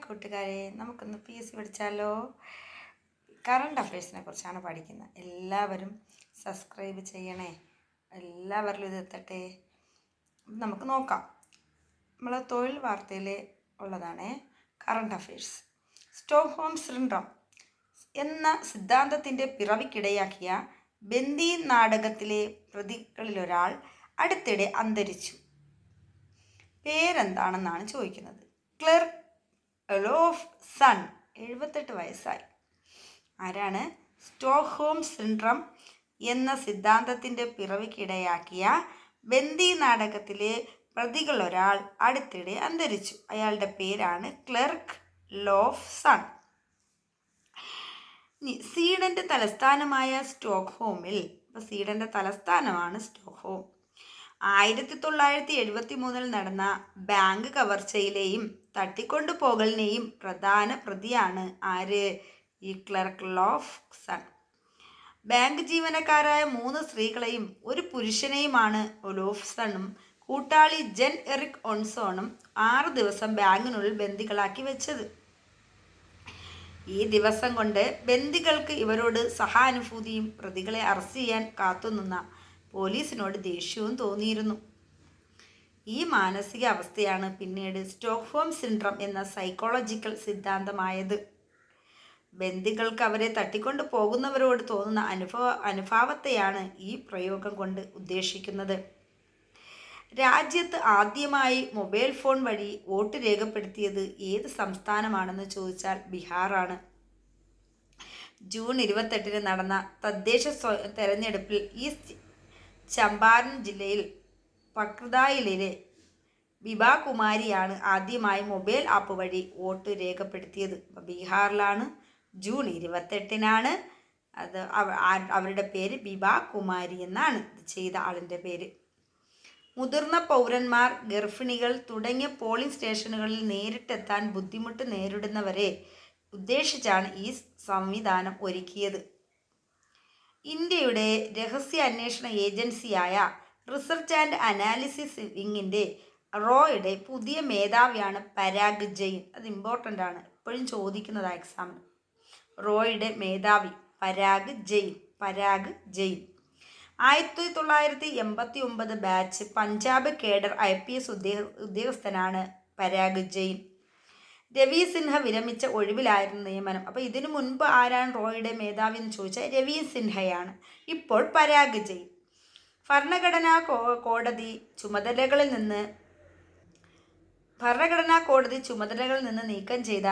കൂട്ടുകാരെ, നമുക്കൊന്ന് PSC പഠിച്ചാലോ? Current അഫയേഴ്സിനെ കുറിച്ചാണ് പഠിക്കുന്നത്. എല്ലാവരും സബ്സ്ക്രൈബ് ചെയ്യണേ. എല്ലാവരിലും ഇത് എത്തട്ടെ. നമുക്ക് നോക്കാം. നമ്മൾ തൊഴിൽ വാർത്തയിൽ ഉള്ളതാണ് കറണ്ട് അഫയേഴ്സ്. സ്റ്റോക്ക്ഹോം സിൻഡ്രോം എന്ന സിദ്ധാന്തത്തിൻ്റെ പിറവിക്കിടയാക്കിയ ബന്ദി നാടകത്തിലെ പ്രതികളിലൊരാൾ അടുത്തിടെ അന്തരിച്ചു. പേരെന്താണെന്നാണ് ചോദിക്കുന്നത്. ക്ലെർക്ക് ലോഫ് സൺ, 78 വയസ്സായി. ആരാണ്? സ്റ്റോക്ക്ഹോം സിൻഡ്രോം എന്ന സിദ്ധാന്തത്തിൻ്റെ പിറവിക്കിടയാക്കിയ ബന്ദി നാടകത്തിലെ പ്രതികളൊരാൾ അടുത്തിടെ അന്തരിച്ചു. അയാളുടെ പേരാണ് ക്ലെർക്ക് ലോഫ് സൺ. സ്വീഡന്റെ തലസ്ഥാനമായ സ്റ്റോക്ക്ഹോമിൽ, ഇപ്പോൾ സ്വീഡന്റെ തലസ്ഥാനമാണ് സ്റ്റോക്ക്ഹോം, 1973 നടന്ന ബാങ്ക് കവർച്ചയിലെയും തട്ടിക്കൊണ്ടുപോകലിനെയും പ്രധാന പ്രതിയാണ് ആര്? ഈ ക്ലെർക്ക് ലോഫ് സൺ. ബാങ്ക് ജീവനക്കാരായ 3 സ്ത്രീകളെയും 1 പുരുഷനെയുമാണ് ലോഫ് സണ്ണും കൂട്ടാളി ജെൻ എറിക് ഓൺസോണും 6 ദിവസം ബാങ്കിനുള്ളിൽ ബന്ദികളാക്കി വെച്ചത്. ഈ ദിവസം കൊണ്ട് ബന്ദികൾക്ക് ഇവരോട് സഹാനുഭൂതിയും പ്രതികളെ അറസ്റ്റ് ചെയ്യാൻ കാത്തുനിന്ന പോലീസിനോട് ദേഷ്യവും തോന്നിയിരുന്നു. ഈ മാനസിക അവസ്ഥയാണ് പിന്നീട് സ്റ്റോക്ക്ഹോം സിൻഡ്രോം എന്ന സൈക്കോളജിക്കൽ സിദ്ധാന്തമായത്. ബന്ദികൾക്ക് അവരെ തട്ടിക്കൊണ്ടു പോകുന്നവരോട് തോന്നുന്ന അനുഭാവത്തെയാണ് ഈ പ്രയോഗം കൊണ്ട് ഉദ്ദേശിക്കുന്നത്. രാജ്യത്ത് ആദ്യമായി മൊബൈൽ ഫോൺ വഴി വോട്ട് രേഖപ്പെടുത്തിയത് ഏത് സംസ്ഥാനമാണെന്ന് ചോദിച്ചാൽ ബീഹാറാണ്. ജൂൺ 28 നടന്ന തദ്ദേശ തെരഞ്ഞെടുപ്പിൽ ഈസ്റ്റ് ചമ്പാരൻ ജില്ലയിൽ പക്രുദായിലെ ബിബാ കുമാരിയാണ് ആദ്യമായി മൊബൈൽ ആപ്പ് വഴി വോട്ട് രേഖപ്പെടുത്തിയത്. ബീഹാറിലാണ്. ജൂൺ 28 അത് അവരുടെ പേര് ബിബാ കുമാരി എന്നാണ്. ഇത് ചെയ്ത ആളിൻ്റെ പേര്. മുതിർന്ന പൗരന്മാർ, ഗർഭിണികൾ തുടങ്ങിയ പോളിംഗ് സ്റ്റേഷനുകളിൽ നേരിട്ടെത്താൻ ബുദ്ധിമുട്ട് നേരിടുന്നവരെ ഉദ്ദേശിച്ചാണ് ഈ സംവിധാനം ഒരുക്കിയത്. ഇന്ത്യയുടെ രഹസ്യാന്വേഷണ ഏജൻസിയായ റിസർച്ച് ആൻഡ് അനാലിസിസ് വിങ്ങിൻ്റെ റോയുടെ പുതിയ മേധാവിയാണ് പരാഗ് ജെയിൻ. അത് ഇമ്പോർട്ടൻ്റ് ആണ്, എപ്പോഴും ചോദിക്കുന്നതാണ് എക്സാമിന്. റോയുടെ മേധാവി Parag Jain. 1989 batch Punjab cadre IPS ഉദ്യോഗസ്ഥനാണ് പരാഗ് ജെയിൻ. രവി സിൻഹ വിരമിച്ച ഒഴിവിലായിരുന്നു നിയമനം. അപ്പോൾ ഇതിനു മുൻപ് ആരാണ് റോയുടെ മേധാവി എന്ന് ചോദിച്ചാൽ രവി സിൻഹയാണ്. ഇപ്പോൾ പരാഗ് ജെയിൻ. ഭരണഘടനാ കോടതി ചുമതലകളിൽ നിന്ന് നീക്കം ചെയ്ത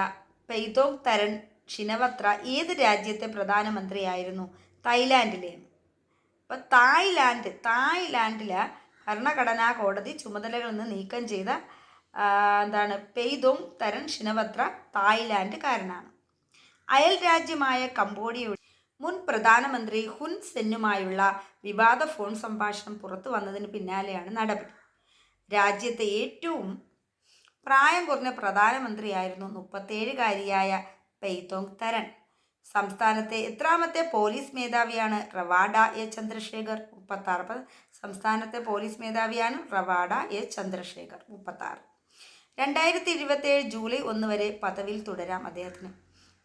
പെയ്തോങ് തരൺ ഷിനവത്ര ഏത് രാജ്യത്തെ പ്രധാനമന്ത്രിയായിരുന്നു? തായ്ലാൻഡിലെയാണ്. അപ്പോൾ തായ്ലാൻഡിലെ ഭരണഘടനാ കോടതി ചുമതലകളിൽ നിന്ന് നീക്കം ചെയ്ത പെയ്തോങ് തരൺ ഷിനവത്ര തായ്ലാൻഡുകാരനാണ്. അയൽ രാജ്യമായ കംബോഡിയയുടെ മുൻ പ്രധാനമന്ത്രി ഹുൻ സെന്നുമായുള്ള വിവാദ ഫോൺ സംഭാഷണം പുറത്തു വന്നതിന് പിന്നാലെയാണ് നടപടി. രാജ്യത്തെ ഏറ്റവും പ്രായം കുറഞ്ഞ പ്രധാനമന്ത്രിയായിരുന്നു 37-കാരിയായ പെയ്തോങ് തരൺ. സംസ്ഥാനത്തെ എത്രാമത്തെ പോലീസ് മേധാവിയാണ്? റവാഡ എ ചന്ദ്രശേഖർ, 36. സംസ്ഥാനത്തെ പോലീസ് മേധാവിയാണ് റവാഡ എ ചന്ദ്രശേഖർ, 36. 2027 ജൂലൈ 1 വരെ പദവിയിൽ തുടരാം അദ്ദേഹത്തിന്.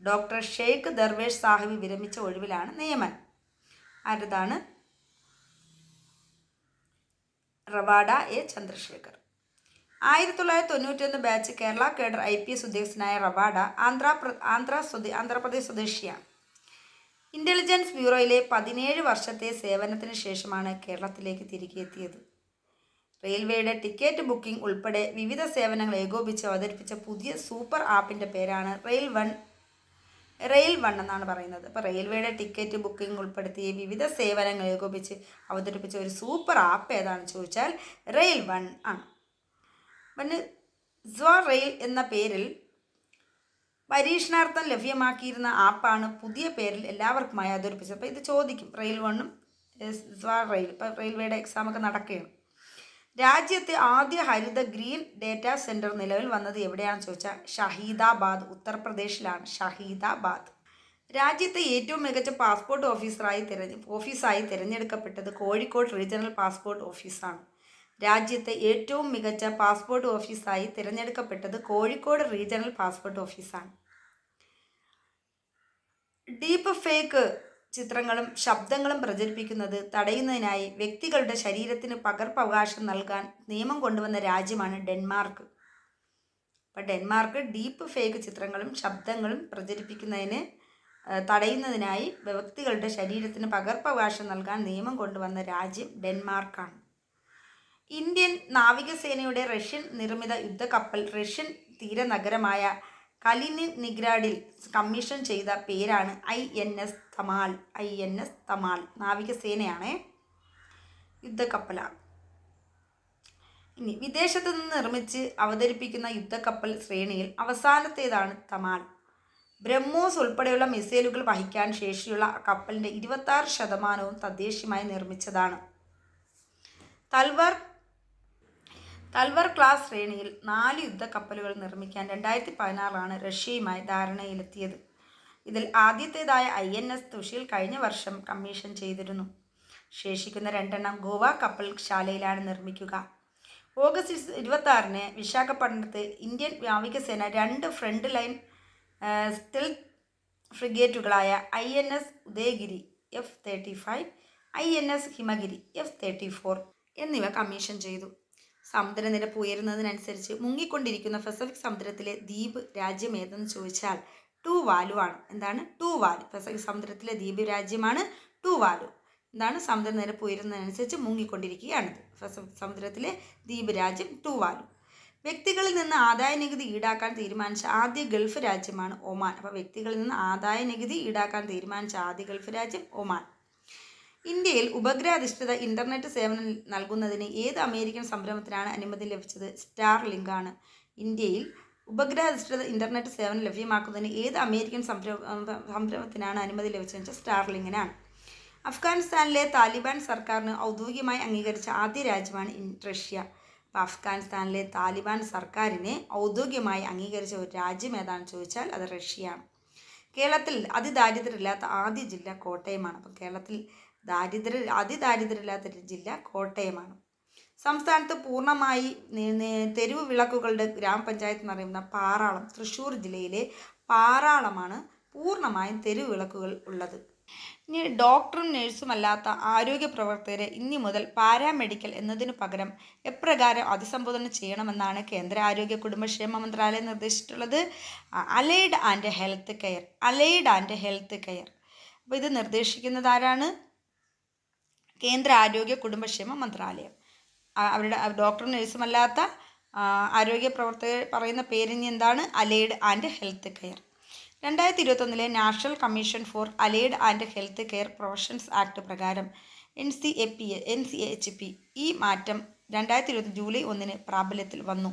ഡോക്ടർ ഷെയ്ഖ് ദർവേഷ് സാഹിബ് വിരമിച്ച ഒഴിവിലാണ് നിയമനം. ആരതാണ്? Rawada A Chandrasekhar. 1991 batch Kerala cadre IPS ഉദ്യോഗസ്ഥനായ റവാഡ ആന്ധ്രാപ്രദേശ് സ്വദേശിയാണ്. ഇൻ്റലിജൻസ് ബ്യൂറോയിലെ 17 വർഷത്തെ സേവനത്തിന് ശേഷമാണ് കേരളത്തിലേക്ക് തിരികെ എത്തിയത്. റെയിൽവേയുടെ ടിക്കറ്റ് ബുക്കിംഗ് ഉൾപ്പെടെ വിവിധ സേവനങ്ങൾ ഏകോപിച്ച് അവതരിപ്പിച്ച പുതിയ സൂപ്പർ ആപ്പിൻ്റെ പേരാണ് റെയിൽ വൺ എന്നാണ് പറയുന്നത്. അപ്പോൾ റെയിൽവേയുടെ ടിക്കറ്റ് ബുക്കിംഗ് ഉൾപ്പെടുത്തി വിവിധ സേവനങ്ങൾ ഏകോപിച്ച് അവതരിപ്പിച്ച ഒരു സൂപ്പർ ആപ്പ് ഏതാണെന്ന് ചോദിച്ചാൽ റെയിൽ വൺ ആണ്. പിന്നെ റെയിൽ എന്ന പേരിൽ പരീക്ഷണാർത്ഥം ലഭ്യമാക്കിയിരുന്ന ആപ്പാണ് പുതിയ പേരിൽ എല്ലാവർക്കുമായി അവതരിപ്പിച്ചത്. അപ്പോൾ ഇത് ചോദിക്കും, റെയിൽ വണ്ണും റെയിൽ. ഇപ്പോൾ റെയിൽവേയുടെ എക്സാമൊക്കെ നടക്കുകയാണ്. രാജ്യത്തെ ആദ്യ ഹരിത ഗ്രീൻ ഡേറ്റാ സെൻറ്റർ നിലവിൽ വന്നത് എവിടെയാണെന്ന് ചോദിച്ചാൽ ഷഹീദാബാദ്, ഉത്തർപ്രദേശിലാണ്. ഷഹീദാബാദ്. രാജ്യത്തെ ഏറ്റവും മികച്ച പാസ്പോർട്ട് ഓഫീസായി തിരഞ്ഞെടുക്കപ്പെട്ടത് കോഴിക്കോട് റീജിയണൽ പാസ്പോർട്ട് ഓഫീസാണ്. രാജ്യത്തെ ഏറ്റവും മികച്ച പാസ്പോർട്ട് ഓഫീസായി തിരഞ്ഞെടുക്കപ്പെട്ടത് കോഴിക്കോട് റീജിയണൽ പാസ്പോർട്ട് ഓഫീസാണ്. ഡീപ്പ് ഫേക്ക് ചിത്രങ്ങളും ശബ്ദങ്ങളും പ്രചരിപ്പിക്കുന്നത് തടയുന്നതിനായി വ്യക്തികളുടെ ശരീരത്തിന് പകർപ്പവകാശം നൽകാൻ നിയമം കൊണ്ടുവന്ന രാജ്യമാണ് ഡെൻമാർക്ക്. അപ്പോൾ ഡെൻമാർക്ക് ഡീപ്പ് ഫേക്ക് ചിത്രങ്ങളും ശബ്ദങ്ങളും പ്രചരിപ്പിക്കുന്നതിന് തടയുന്നതിനായി വ്യക്തികളുടെ ശരീരത്തിന് പകർപ്പവകാശം നൽകാൻ നിയമം കൊണ്ടുവന്ന രാജ്യം ഡെൻമാർക്കാണ്. ഇന്ത്യൻ നാവികസേനയുടെ റഷ്യൻ നിർമ്മിത യുദ്ധക്കപ്പൽ റഷ്യൻ തീരനഗരമായ കലിനിഗ്രാഡിൽ കമ്മീഷൻ ചെയ്ത പേരാണ് INS തമാൽ. INS തമാൽ നാവികസേനയാണ്, യുദ്ധക്കപ്പലാണ്. ഇനി വിദേശത്തു നിന്ന് നിർമ്മിച്ച് അവതരിപ്പിക്കുന്ന യുദ്ധക്കപ്പൽ ശ്രേണിയിൽ അവസാനത്തേതാണ് തമാൽ. ബ്രഹ്മോസ് ഉൾപ്പെടെയുള്ള മിസൈലുകൾ വഹിക്കാൻ ശേഷിയുള്ള കപ്പലിൻ്റെ 26% തദ്ദേശീയമായി നിർമ്മിച്ചതാണ്. തൽവർ ക്ലാസ് ശ്രേണിയിൽ 4 യുദ്ധക്കപ്പലുകൾ നിർമ്മിക്കാൻ 2016 റഷ്യയുമായി ധാരണയിലെത്തിയത്. ഇതിൽ ആദ്യത്തേതായ INS തുഷിൽ കഴിഞ്ഞ വർഷം കമ്മീഷൻ ചെയ്തിരുന്നു. ശേഷിക്കുന്ന 2 ഗോവ കപ്പൽ ശാലയിലാണ് നിർമ്മിക്കുക. ഓഗസ്റ്റ് 26 വിശാഖപട്ടണത്ത് ഇന്ത്യൻ നാവികസേന 2 ഫ്രണ്ട് ലൈൻ സ്റ്റെൽത്ത് ഫ്രിഗേറ്റുകളായ INS Udaygiri F-35, INS Himagiri F-34 എന്നിവ കമ്മീഷൻ ചെയ്തു. സമുദ്രനിരപ്പ് ഉയരുന്നതിനനുസരിച്ച് മുങ്ങിക്കൊണ്ടിരിക്കുന്ന പസഫിക് സമുദ്രത്തിലെ ദ്വീപ് രാജ്യം ഏതെന്ന് ചോദിച്ചാൽ ടൂവാലു ആണ്. എന്താണ്? ടൂവാലു. പസഫിക് സമുദ്രത്തിലെ ദ്വീപ് രാജ്യമാണ് ടൂവാലു. എന്താണ്? സമുദ്രനിരപ്പ് ഉയരുന്നതിനനുസരിച്ച് മുങ്ങിക്കൊണ്ടിരിക്കുകയാണിത്. പസഫിക് സമുദ്രത്തിലെ ദ്വീപ് രാജ്യം ടൂവാലു. വ്യക്തികളിൽ നിന്ന് ആദായ നികുതി ഈടാക്കാൻ തീരുമാനിച്ച ആദ്യ ഗൾഫ് രാജ്യമാണ് ഒമാൻ. അപ്പോൾ വ്യക്തികളിൽ നിന്ന് ആദായ നികുതി ഈടാക്കാൻ തീരുമാനിച്ച ആദ്യ ഗൾഫ് രാജ്യം ഒമാൻ. ഇന്ത്യയിൽ ഉപഗ്രഹാധിഷ്ഠിത ഇൻ്റർനെറ്റ് സേവനം നൽകുന്നതിന് ഏത് അമേരിക്കൻ സംരംഭത്തിനാണ് അനുമതി ലഭിച്ചത്? സ്റ്റാർലിങ്ക് ആണ്. ഇന്ത്യയിൽ ഉപഗ്രഹാധിഷ്ഠിത ഇൻ്റർനെറ്റ് സേവനം ലഭ്യമാക്കുന്നതിന് ഏത് അമേരിക്കൻ സംരംഭത്തിനാണ് അനുമതി ലഭിച്ചതെന്ന് വെച്ചാൽ സ്റ്റാർലിങ്കിനാണ്. അഫ്ഗാനിസ്ഥാനിലെ താലിബാൻ സർക്കാരിന് ഔദ്യോഗികമായി അംഗീകരിച്ച ആദ്യ രാജ്യമാണ് റഷ്യ. അപ്പോൾ അഫ്ഗാനിസ്ഥാനിലെ താലിബാൻ സർക്കാരിനെ ഔദ്യോഗികമായി അംഗീകരിച്ച ഒരു രാജ്യം ഏതാണെന്ന് ചോദിച്ചാൽ അത് റഷ്യയാണ്. കേരളത്തിൽ അതിദാരിദ്ര്യമില്ലാത്ത ആദ്യ ജില്ല കോട്ടയമാണ്. അപ്പോൾ കേരളത്തിൽ അതിദാരിദ്ര്യമില്ലാത്ത ജില്ല കോട്ടയമാണ്. സംസ്ഥാനത്ത് പൂർണ്ണമായി തെരുവ് വിളക്കുകളുടെ ഗ്രാമപഞ്ചായത്ത് എന്നറിയുന്ന പാറാളം, തൃശ്ശൂർ ജില്ലയിലെ പാറാളമാണ് പൂർണ്ണമായും തെരുവ് വിളക്കുകൾ ഉള്ളത്. ഇനി ഡോക്ടറും നഴ്സും അല്ലാത്ത ആരോഗ്യ പ്രവർത്തകരെ ഇനി മുതൽ പാരാമെഡിക്കൽ എന്നതിനു പകരം എപ്രകാരം അഭിസംബോധന ചെയ്യണമെന്നാണ് കേന്ദ്ര ആരോഗ്യ കുടുംബക്ഷേമ മന്ത്രാലയം നിർദ്ദേശിച്ചിട്ടുള്ളത്? Allied and health care. Allied and health care. അപ്പോൾ ഇത് നിർദ്ദേശിക്കുന്നത് ആരാണ്? കേന്ദ്ര ആരോഗ്യ കുടുംബക്ഷേമ മന്ത്രാലയം. അവരുടെ ഡോക്ടറും നഴ്സും അല്ലാത്ത ആരോഗ്യ പ്രവർത്തകർ പറയുന്ന പേരിനി എന്താണ്? Allied and health care. 2021 national commission for allied and health care professions act പ്രകാരം NCHP ഈ മാറ്റം 2020 ജൂലൈ 1 പ്രാബല്യത്തിൽ വന്നു.